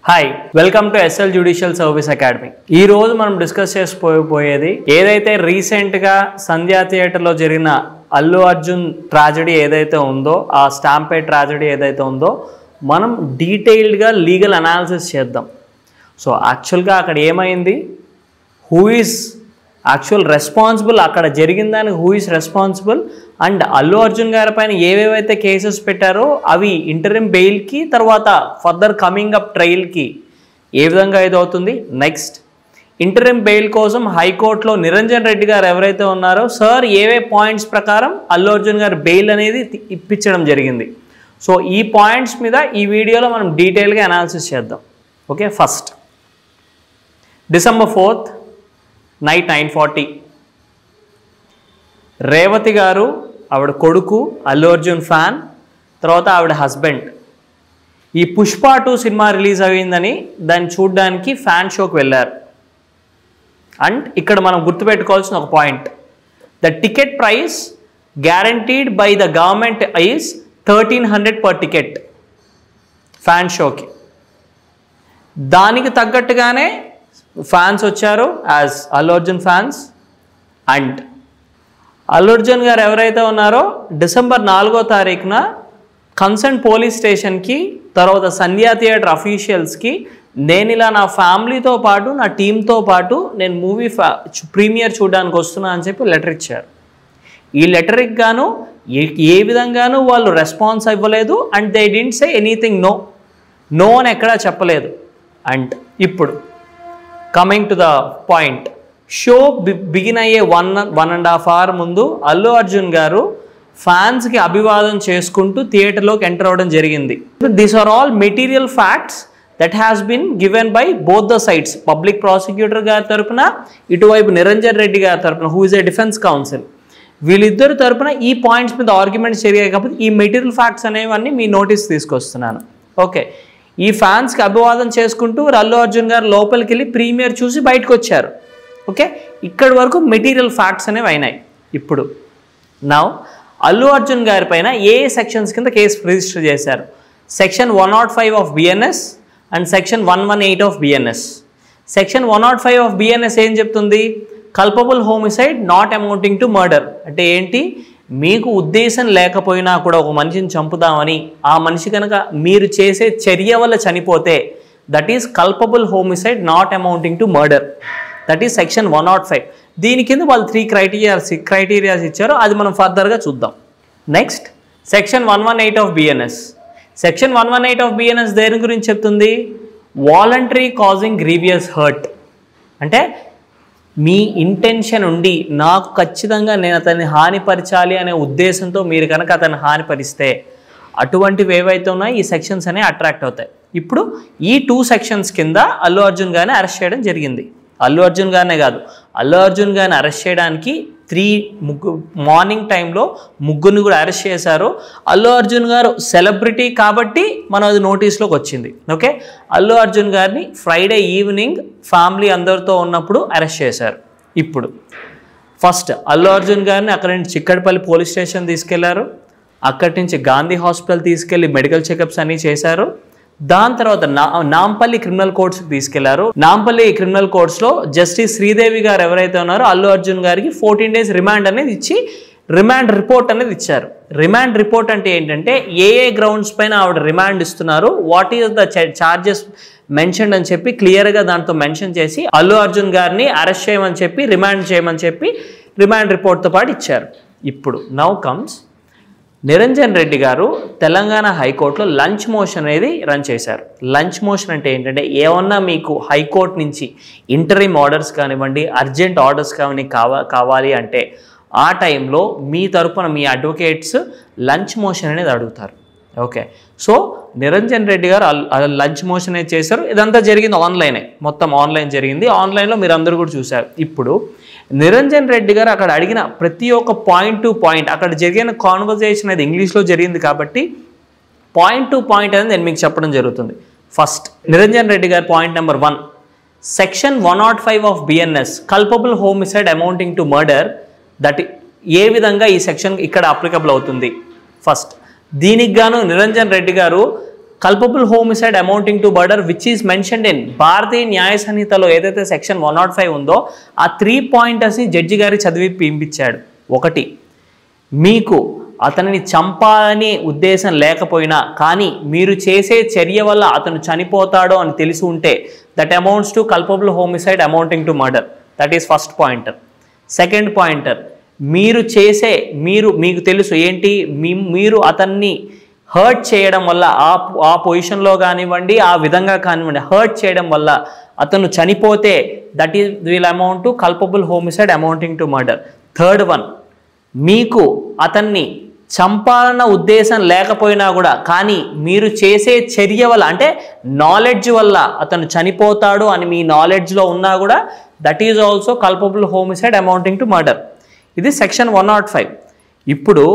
Hi welcome to SL judicial service academy. ఈ రోజు మనం డిస్కస్ చేసుకోబోయేది ఏదైతే రీసెంట్గా సంధ్యా థియేటర్లో జరిగిన అల్లు అర్జున్ ట్రాజడీ ఏదైతే ఉందో, ఆ స్టాంపేడ్ ట్రాజడీ ఏదైతే ఉందో మనం డీటెయిల్డ్గా లీగల్ అనాలిసిస్ చేద్దాం. సో యాక్చువల్గా అక్కడ ఏమైంది, హూ ఈజ్ యాక్చువల్ రెస్పాన్సిబుల్, అక్కడ జరిగిన దానికి who is responsible, and Allu Arjun గారి పైన ఏవేవైతే కేసెస్ పెట్టారో అవి ఇంటరిమ్ బెయిల్కి తర్వాత ఫర్దర్ కమింగ్ అప్ ట్రయల్కి ఏ విధంగా ఇదవుతుంది. నెక్స్ట్ ఇంటరిమ్ బెయిల్ కోసం హైకోర్టులో నిరంజన్ రెడ్డి గారు ఎవరైతే ఉన్నారో సార్ ఏవే పాయింట్స్ ప్రకారం అల్లు అర్జున్ గారు బెయిల్ అనేది ఇప్పించడం జరిగింది. సో ఈ పాయింట్స్ మీద ఈ వీడియోలో మనం డీటెయిల్గా అనాలిసిస్ చేద్దాం. Okay, first December 4th night 9:40 Revathi గారు, ఆవిడ కొడుకు అల్లు అర్జున్ ఫ్యాన్, తర్వాత ఆవిడ హస్బెండ్ ఈ పుష్ప 2 సినిమా రిలీజ్ అయ్యిందని దాన్ని చూడడానికి ఫ్యాన్ షోకి వెళ్ళారు. అండ్ ఇక్కడ మనం గుర్తుపెట్టుకోవాల్సిన ఒక point, the ticket price guaranteed by the government is 1300 per ticket fan షోకి. దానికి తగ్గట్టుగానే ఫ్యాన్స్ వచ్చారు as Allu Arjun fans. And Allu Arjun గారు ఎవరైతే ఉన్నారో డిసెంబర్ 4వ తారీఖున కన్సర్న్ పోలీస్ స్టేషన్కి, తర్వాత సంధ్యా థియేటర్ అఫీషియల్స్కి నేను ఇలా నా ఫ్యామిలీతో పాటు నా టీంతో పాటు నేను మూవీ ప్రీమియర్ చూడడానికి వస్తున్నా అని చెప్పి లెటర్ ఇచ్చారు. ఈ లెటర్కి గాను ఏ విధంగానూ వాళ్ళు రెస్పాన్స్ ఇవ్వలేదు. And they didn't say anything, no అని ఎక్కడా చెప్పలేదు. అండ్ ఇప్పుడు coming to the point, show begin అయ్యే 1.5 hour ముందు అల్లు అర్జున్ గారు ఫ్యాన్స్కి అభివాదం చేసుకుంటూ థియేటర్లోకి ఎంటర్ అవ్వడం జరిగింది. These are all material facts that has been given by both the sides, public prosecutor గారి తరపున, ఇటువైపు నిరంజన్ రెడ్డి గారి తరపున who is a defence counsel. వీళ్ళిద్దరు తరపున ఈ పాయింట్స్ మీద ఆర్గ్యుమెంట్స్ జరిగాయి కాబట్టి ఈ మెటీరియల్ ఫ్యాక్ట్స్ అనేవన్నీ మీ నోటీస్ తీసుకొస్తున్నాను. ఓకే, ఈ ఫ్యాన్స్కి అభివాదం చేసుకుంటూ అల్లు అర్జున్ గారు లోపలికి వెళ్ళి ప్రీమియర్ చూసి బయటకు వచ్చారు. ఓకే, ఇక్కడి వరకు మెటీరియల్ ఫ్యాక్ట్స్ అనేవి అయినాయి. ఇప్పుడు నౌ అల్లు అర్జున్ గారి పైన ఏ సెక్షన్స్ కింద కేసు రిజిస్టర్ చేశారు? Section 105 of BNS and section 118 of BNS. Section 105 of BNS ఏం చెప్తుంది? Culpable homicide not amounting to murder. అంటే ఏంటి, మీకు ఉద్దేశం లేకపోయినా కూడా ఒక మనిషిని చంపుదామని ఆ మనిషి కనుక మీరు చేసే చర్య వల్ల చనిపోతే that is culpable homicide not amounting to murder. That is section 105. దీని కింద వాళ్ళు 3 క్రైటీరియాస్ ఇచ్చారు, అది మనం ఫర్దర్గా చూద్దాం. Next section 118 of BNS. Section 118 of BNS దేని గురించి చెప్తుంది? Voluntary causing grievous hurt. అంటే మీ ఇంటెన్షన్ ఉండి నాకు ఖచ్చితంగా నేను అతన్ని హానిపరచాలి అనే ఉద్దేశంతో మీరు కనుక అతన్ని హానిపరిస్తే అటువంటివి ఏవైతే ఉన్నాయో ఈ సెక్షన్స్ అనేవి అట్రాక్ట్ అవుతాయి. ఇప్పుడు ఈ 2 సెక్షన్స్ కింద అల్లు అర్జున్ గారిని అరెస్ట్ చేయడం జరిగింది. అల్లు అర్జున్ గారినే కాదు, అల్లు అర్జున్ గారిని అరెస్ట్ చేయడానికి మార్నింగ్ టైంలో ముగ్గురిని కూడా అరెస్ట్ చేశారు. అల్లు అర్జున్ గారు సెలబ్రిటీ కాబట్టి మనం అది నోటీస్లోకి వచ్చింది. ఓకే, అల్లు అర్జున్ గారిని ఫ్రైడే ఈవినింగ్ ఫ్యామిలీ అందరితో ఉన్నప్పుడు అరెస్ట్ చేశారు. ఇప్పుడు ఫస్ట్ అల్లు అర్జున్ గారిని అక్కడి నుంచి చిక్కడపల్లి పోలీస్ స్టేషన్ తీసుకెళ్లారు. అక్కడి నుంచి గాంధీ హాస్పిటల్ తీసుకెళ్లి మెడికల్ చెకప్స్ అన్నీ చేశారు. దాని తర్వాత నాంపల్లి క్రిమినల్ కోర్ట్స్కి తీసుకెళ్లారు. నాంపల్లి క్రిమినల్ కోర్ట్స్లో జస్టిస్ శ్రీదేవి గారు ఎవరైతే ఉన్నారో అల్లు అర్జున్ గారికి 14 days రిమాండ్ అనేది ఇచ్చి రిమాండ్ రిపోర్ట్ అనేది ఇచ్చారు. రిమాండ్ రిపోర్ట్ అంటే ఏంటంటే ఏ గ్రౌండ్స్ పైన ఆవిడ రిమాండ్ ఇస్తున్నారు, what is the charges mention అని చెప్పి క్లియర్గా దాంతో మెన్షన్ చేసి అల్లు అర్జున్ గారిని అరెస్ట్ చేయమని చెప్పి రిమాండ్ చేయమని చెప్పి రిమాండ్ రిపోర్ట్తో పాటు ఇచ్చారు. ఇప్పుడు నౌ కమ్స్ నిరంజన్ రెడ్డి గారు తెలంగాణ హైకోర్టులో లంచ్ మోషన్ అనేది రన్ చేశారు. లంచ్ మోషన్ అంటే ఏంటంటే ఏమన్నా మీకు హైకోర్టు నుంచి ఇంటరిమ్ ఆర్డర్స్ కానివ్వండి, అర్జెంట్ ఆర్డర్స్ కావాలి అంటే ఆ టైంలో మీ తరపున మీ అడ్వకేట్స్ లంచ్ మోషన్ అనేది అడుగుతారు. ఓకే, సో నిరంజన్ రెడ్డి గారు లంచ్ మోషన్ అనేది చేశారు. ఇదంతా జరిగింది ఆన్లైనే, మొత్తం ఆన్లైన్ జరిగింది. ఆన్లైన్లో మీరు అందరూ కూడా చూశారు. ఇప్పుడు నిరంజన్ రెడ్డి గారు అక్కడ అడిగిన ప్రతి ఒక్క పాయింట్ టు పాయింట్, అక్కడ జరిగిన కాన్వర్జేషన్ అనేది ఇంగ్లీష్లో జరిగింది కాబట్టి పాయింట్ టు పాయింట్ అనేది నేను మీకు చెప్పడం జరుగుతుంది. First Niranjan Reddy garu point number 1, section 105 of BNS culpable homicide amounting to murder, that ఏ విధంగా ఈ సెక్షన్ ఇక్కడ అప్లికబుల్ అవుతుంది. ఫస్ట్ దీనికి గాను Niranjan Reddy garu culpable homicide amounting to murder which is mentioned in Bharatiya Nyaya సంహితలో ఏదైతే సెక్షన్ 105 ఉందో ఆ 3 పాయింటర్స్ని జడ్జి గారి చదివి పంపించాడు. ఒకటి, మీకు అతనిని చంపాలని ఉద్దేశం లేకపోయినా కానీ మీరు చేసే చర్య వల్ల అతను చనిపోతాడో అని తెలిసి ఉంటే that amounts to culpable homicide amounting to murder. That is first pointer. Second pointer, మీకు తెలుసు ఏంటి, మీరు అతన్ని హర్ట్ చేయడం వల్ల ఆ పొజిషన్లో కానివ్వండి, ఆ విధంగా కానివ్వండి హర్ట్ చేయడం వల్ల అతను చనిపోతే that is will amount to culpable homicide amounting to murder. Third one, మీకు అతన్ని చంపాలన్న ఉద్దేశం లేకపోయినా కూడా కానీ మీరు చేసే చర్య వల్ల అంటే నాలెడ్జ్ వల్ల అతను చనిపోతాడు అని మీ నాలెడ్జ్లో ఉన్నా కూడా that is also culpable homicide amounting to murder. ఇది సెక్షన్ 105. ఇప్పుడు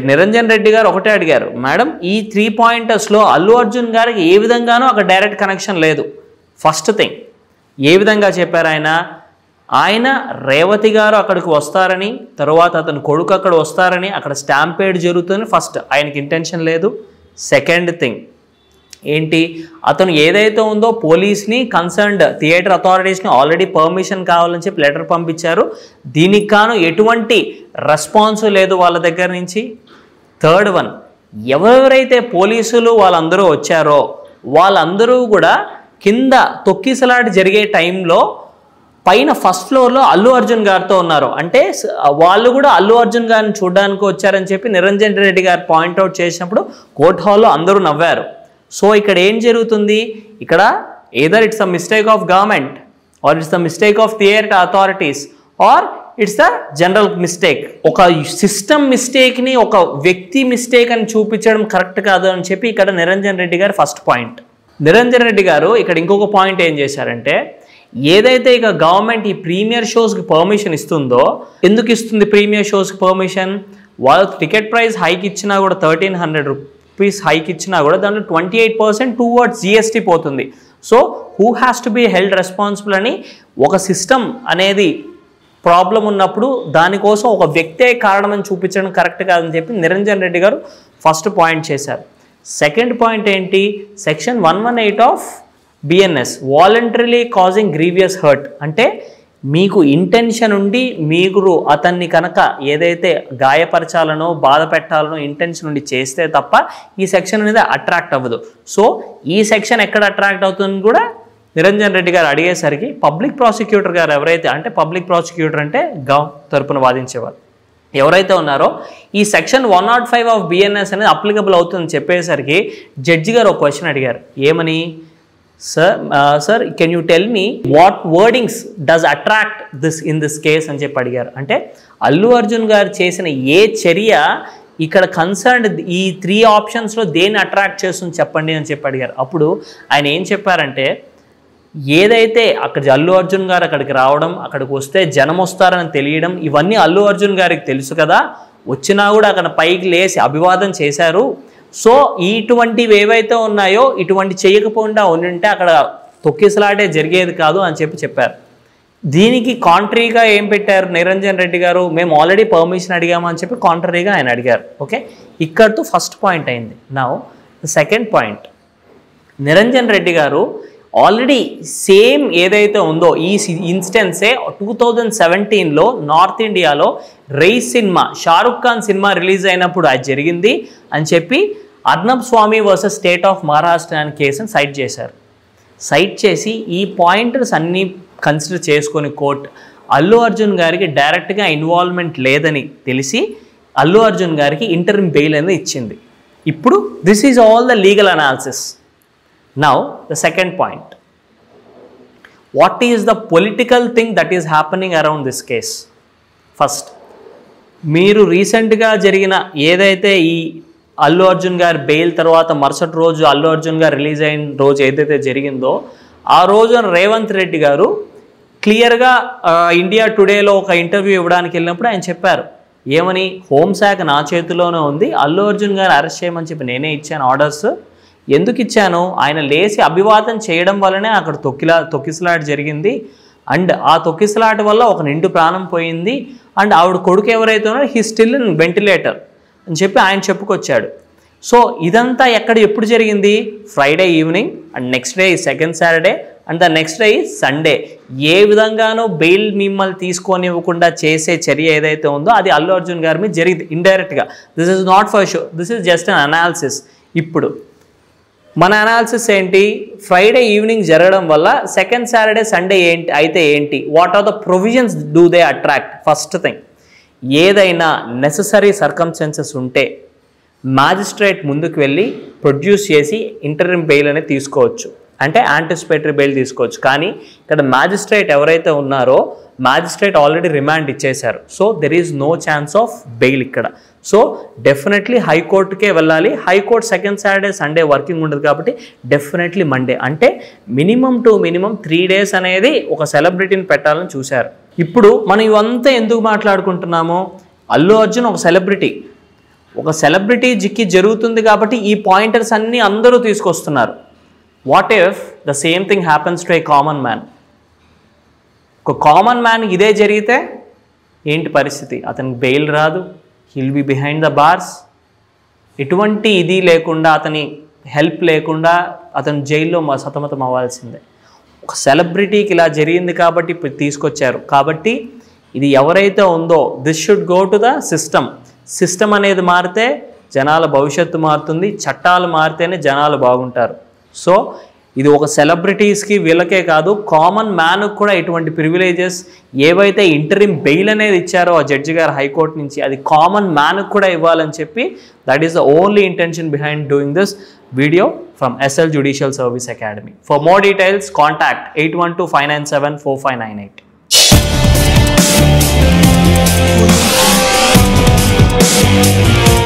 నిరంజన్ రెడ్డి గారు ఒకటే అడిగారు, మేడం ఈ 3 పాయింటర్స్లో అల్లు అర్జున్ గారికి ఏ విధంగానూ అక్కడ డైరెక్ట్ కనెక్షన్ లేదు. ఫస్ట్ థింగ్ ఏ విధంగా చెప్పారు ఆయన రేవతి గారు అక్కడికి వస్తారని, తర్వాత అతని కొడుకు అక్కడ వస్తారని, అక్కడ స్టాంపేడ్ జరుగుతుందని ఫస్ట్ ఆయనకి ఇంటెన్షన్ లేదు. సెకండ్ థింగ్ ఏంటి, అతను ఏదైతే ఉందో పోలీస్ని కన్సర్న్డ్ థియేటర్ అథారిటీస్ని ఆల్రెడీ పర్మిషన్ కావాలని చెప్పి లెటర్ పంపించారు. దీనికి కాను ఎటువంటి రెస్పాన్స్ లేదు వాళ్ళ దగ్గర నుంచి. థర్డ్ వన్, ఎవరెవరైతే పోలీసులు వాళ్ళందరూ వచ్చారో వాళ్ళందరూ కూడా కింద తొక్కిసలాట జరిగే టైంలో పైన ఫస్ట్ ఫ్లోర్లో అల్లు అర్జున్ గారితో ఉన్నారు. అంటే వాళ్ళు కూడా అల్లు అర్జున్ గారిని చూడడానికి వచ్చారని చెప్పి నిరంజన్ రెడ్డి గారు పాయింట్అవుట్ చేసినప్పుడు కోర్ట్ హాల్లో అందరూ నవ్వారు. సో ఇక్కడ ఏం జరుగుతుంది, ఇక్కడ either it's a mistake of government or it's the mistake of theatre authorities or it's the general mistake. ఒక సిస్టమ్ మిస్టేక్ని ఒక వ్యక్తి మిస్టేక్ అని చూపించడం కరెక్ట్ కాదు అని చెప్పి ఇక్కడ నిరంజన్ రెడ్డి గారు ఫస్ట్ పాయింట్. నిరంజన్ రెడ్డి గారు ఇక్కడ ఇంకొక పాయింట్ ఏం చేశారంటే, ఏదైతే ఇక గవర్నమెంట్ ఈ ప్రీమియర్ షోస్కి పర్మిషన్ ఇస్తుందో, ఎందుకు ఇస్తుంది ప్రీమియర్ షోస్కి పర్మిషన్, వాళ్ళు టికెట్ ప్రైస్ హైక్ ఇచ్చినా కూడా 1300 రూపీస్ హైక్ ఇచ్చినా కూడా దాంట్లో 28% టువర్డ్స్ జిఎస్టీ పోతుంది. So who has to be held responsible అని ఒక సిస్టమ్ అనేది ప్రాబ్లం ఉన్నప్పుడు దానికోసం ఒక వ్యక్తే కారణం చూపించడం కరెక్ట్ కాదని చెప్పి నిరంజన్ రెడ్డి గారు ఫస్ట్ పాయింట్ చేశారు. సెకండ్ పాయింట్ ఏంటి, section 118 of BNS voluntarily causing grievous hurt, అంటే మీకు ఇంటెన్షన్ ఉండి మీరు అతన్ని కనుక ఏదైతే గాయపరచాలనో బాధ పెట్టాలనో ఇంటెన్షన్ ఉండి చేస్తే తప్ప ఈ సెక్షన్ అనేది అట్రాక్ట్ అవ్వదు. సో ఈ సెక్షన్ ఎక్కడ అట్రాక్ట్ అవుతుంది కూడా నిరంజన్ రెడ్డి గారు అడిగేసరికి పబ్లిక్ ప్రాసిక్యూటర్ గారు ఎవరైతే, అంటే పబ్లిక్ ప్రాసిక్యూటర్ అంటే తరపున వాదించేవారు ఎవరైతే ఉన్నారో, ఈ సెక్షన్ 105 ఆఫ్ బిఎన్ఎస్ అనేది అప్లికబుల్ అవుతుందని చెప్పేసరికి జడ్జి గారు ఒక క్వశ్చన్ అడిగారు, ఏమని, sir can you tell me what wordings does attract this in this case అని చెప్పి అడిగారు. అంటే అల్లు అర్జున్ గారు చేసిన ఏ చర్య ఇక్కడ కన్సర్న్డ్ ఈ 3 ఆప్షన్స్లో దేన్ని అట్రాక్ట్ చేస్తుంది చెప్పండి అని చెప్పి అడిగారు. అప్పుడు ఆయన ఏం చెప్పారంటే, ఏదైతే అక్కడ అల్లు అర్జున్ గారు అక్కడికి రావడం, అక్కడికి వస్తే జనం వస్తారని తెలియడం, ఇవన్నీ అల్లు అర్జున్ గారికి తెలుసు కదా, వచ్చినా కూడా అక్కడ పైకి లేసి అభివాదం చేశారు. సో ఇటువంటివి ఏవైతే ఉన్నాయో ఇటువంటి చేయకపోకుండా ఉంటే అక్కడ తొక్కిసలాటే జరిగేది కాదు అని చెప్పారు. దీనికి కాంట్రీగా ఏం పెట్టారు నిరంజన్ రెడ్డి గారు, మేము ఆల్రెడీ పర్మిషన్ అడిగాము అని చెప్పి కాంట్రీగా ఆయన అడిగారు. ఓకే, ఇక్కడతో ఫస్ట్ పాయింట్ అయింది. Now second point, Niranjan Reddy గారు ఆల్రెడీ సేమ్ ఏదైతే ఉందో ఈ ఇన్స్టెన్సే 2017లో నార్త్ ఇండియాలో rice cinema, Shahrukh Khan cinema release అయినప్పుడు అది జరిగింది అని చెప్పి అర్నబ్ స్వామి వర్సెస్ స్టేట్ ఆఫ్ మహారాష్ట్ర అనే కేసును సైట్ చేశారు. సైట్ చేసి ఈ పాయింట్స్ అన్నీ కన్సిడర్ చేసుకొని కోర్టు అల్లు అర్జున్ గారికి డైరెక్ట్గా ఇన్వాల్వ్మెంట్ లేదని తెలిసి అల్లు అర్జున్ గారికి ఇంటరిమ్ బెయిల్ అనేది ఇచ్చింది. ఇప్పుడు this is all the legal analysis. Now the second point, what is the political thing that is happening around this case? First, మీరు రీసెంట్గా జరిగిన ఏదైతే ఈ అల్లు అర్జున్ గారి బెయిల్ తర్వాత మరుసటి రోజు అల్లు అర్జున్ గారు రిలీజ్ అయిన రోజు ఏదైతే జరిగిందో ఆ రోజు రేవంత్ రెడ్డి గారు క్లియర్గా ఇండియా టుడేలో ఒక ఇంటర్వ్యూ ఇవ్వడానికి వెళ్ళినప్పుడు ఆయన చెప్పారు, ఏమని, హోంశాఖ నా చేతిలోనే ఉంది, అల్లు అర్జున్ గారు అరెస్ట్ చేయమని చెప్పి నేనే ఇచ్చాను ఆర్డర్స్. ఎందుకు ఇచ్చాను, ఆయన లేచి అభివాదం చేయడం వల్లనే అక్కడ తొక్కిసలాట జరిగింది అండ్ ఆ తొక్కిసలాట వల్ల ఒక నిండు ప్రాణం పోయింది అండ్ ఆవిడ కొడుకు ఎవరైతే ఉన్నారో హీ స్టిల్ ఇన్ వెంటిలేటర్ అని చెప్పి ఆయన చెప్పుకొచ్చాడు. సో ఇదంతా ఎప్పుడు జరిగింది? Friday evening, and next day second Saturday, and the next day Sunday. ఏ విధంగానూ బెయిల్ మిమ్మల్ని తీసుకొనివ్వకుండా చేసే చర్య ఏదైతే ఉందో అది అల్లు అర్జున్ గారి మీద జరిగింది ఇండైరెక్ట్గా. This is not for show, this is just an analysis. ఇప్పుడు మన అనాలిసిస్ ఏంటి? ఫ్రైడే ఈవినింగ్ జరగడం వల్ల సెకండ్ సాటర్డే సండే ఏంటి, what are the provisions do they attract? First thing, ఏదైనా నెససరీ సర్కమ్స్టెన్సెస్ ఉంటే మ్యాజిస్ట్రేట్ ముందుకు వెళ్ళి ప్రొడ్యూస్ చేసి ఇంటరిమ్ బెయిల్ అనేది తీసుకోవచ్చు, అంటే యాంటిసిపేటరీ బెయిల్ తీసుకోవచ్చు. కానీ ఇక్కడ మ్యాజిస్ట్రేట్ ఎవరైతే ఉన్నారో మ్యాజిస్ట్రేట్ ఆల్రెడీ రిమాండ్ ఇచ్చేశారు. So there is no chance of bail ఇక్కడ. సో డెఫినెట్లీ హైకోర్టుకే వెళ్ళాలి. High court second Saturday Sunday working ఉండదు కాబట్టి డెఫినెట్లీ మండే. అంటే మినిమం 3 days అనేది ఒక సెలబ్రిటీని పెట్టాలని చూశారు. ఇప్పుడు మనం ఇవంతా ఎందుకు మాట్లాడుకుంటున్నామో, అల్లు అర్జున్ ఒక సెలబ్రిటీ జిక్కి జరుగుతుంది కాబట్టి ఈ పాయింటర్స్ అన్నీ అందరూ తీసుకొస్తున్నారు. What if the same thing happens to a common man? ఒక కామన్ మ్యాన్ ఇదే జరిగితే ఏంటి పరిస్థితి? అతనికి బెయిల్ రాదు, he'll be behind the bars. ఎటువంటి ఇది లేకుండా, అతని హెల్ప్ లేకుండా అతను జైల్లో సతమతం అవ్వాల్సిందే. ఒక సెలబ్రిటీకి ఇలా జరిగింది కాబట్టి ఇప్పుడు తీసుకొచ్చారు. కాబట్టి ఇది ఎవరైతే ఉందో this should go to the system అనేది మారితే జనాల భవిష్యత్తు మారుతుంది, చట్టాలు మారితేనే జనాలు బాగుంటారు. సో ఇది ఒక సెలబ్రిటీస్కి వీళ్ళకే కాదు, కామన్ మ్యాన్కి కూడా ఎటువంటి ప్రివిలేజెస్ ఏవైతే ఇంటరిమ్ బెయిల్ అనేది ఇచ్చారో ఆ జడ్జి గారు హైకోర్టు నుంచి, అది కామన్ మ్యాన్కి కూడా ఇవ్వాలని చెప్పి that is the only intention behind doing this video from SL Judicial Service Academy. For more details, contact 8125974598.